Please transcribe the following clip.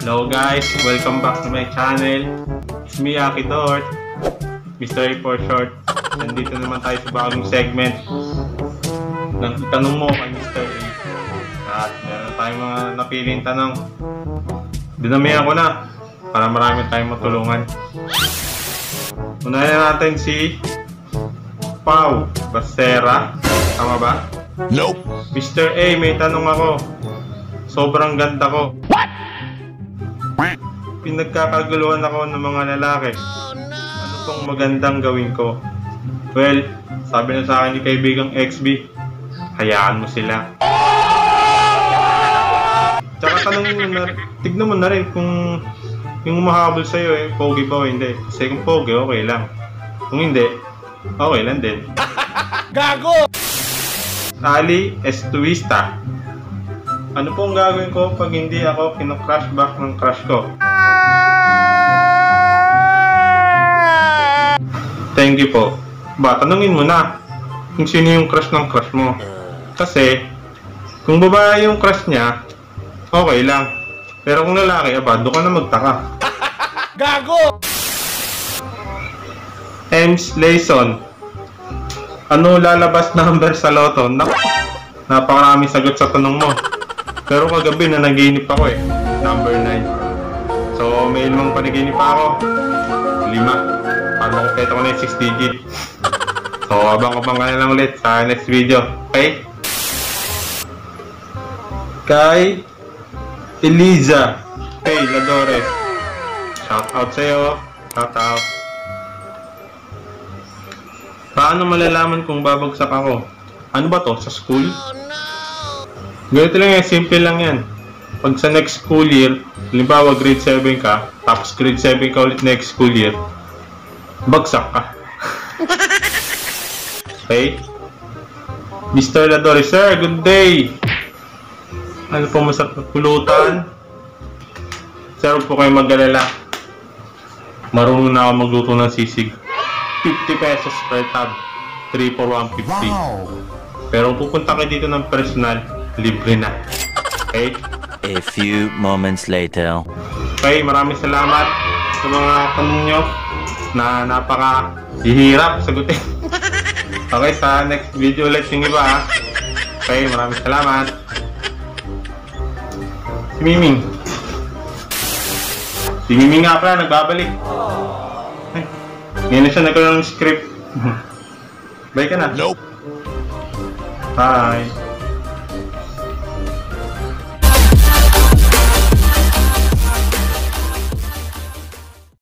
Hello guys, welcome back to my channel. It's me, Akidort, Mr. A for short. Nandito naman tayo sa bagong segment ng itanong mo kay Mr. A. At meron tayong mga napiling tanong. Dinamihan ko na para marami tayong matulungan. Unahin natin si Pau Basera. Tama ba? Nope. Mr. A, may tanong ako. Sobrang ganda ko. What? Pinagkakaguluhan ako ng mga lalaki. Ano pong magandang gawin ko? Well, sabi na sa akin ni kaibigang XB, hayaan mo sila. Tsaka tanongin mo na, tignan mo na rin kung yung mahabol sa'yo pogi ba o hindi. Kasi kung pogi, okay lang. Kung hindi, okay lang din. Gago! Ali Estuista. Ano pong gagawin ko pag hindi ako kinocrush back ng crush ko? Thank you po. Ba, tanungin mo na kung sino yung crush ng crush mo. Kasi, kung babae yung crush niya, okay lang. Pero kung lalaki, doon ka na magtaka. Gago! Ems Layson. Ano lalabas number sa loto? Naku, napakaraming sagot sa tanong mo. Pero kagabi na naginip ako number 9. So may limang panaginip pa ako. 5. Paano kompleto ko na yung 6 digit. So abang-abang ka na lang ulit sa next video. Okay? Kay Eliza Hey Ladores, shout out sa'yo. Shout out. Paano malalaman kung babagsak ako? Ano ba to? Sa school? Ganito lang yan, simple lang yan. Pag sa next school year, halimbawa grade 7 ka, tapos grade 7 ka ulit next school year, bagsak ka. Okay? Mr. Ladori, sir, good day! Ano po masarap na pulutan? Sir, huwag po kayo mag-alala. Marunong na ako magluto ng sisig. 50 pesos per tab. 3 for 150. Wow. Pero kung pupunta kayo dito ng personal, libre na. Okay? A few moments later. Okay, maraming salamat sa mga tanong nyo na napaka-hihirap sagutin. Okay, sa next video ulit yung iba. Okay, maraming salamat. Si Miming. Si Miming nga pala, nagbabalik. Ngayon na siya nagkaroon ng script. Bye ka na. Nope. Bye.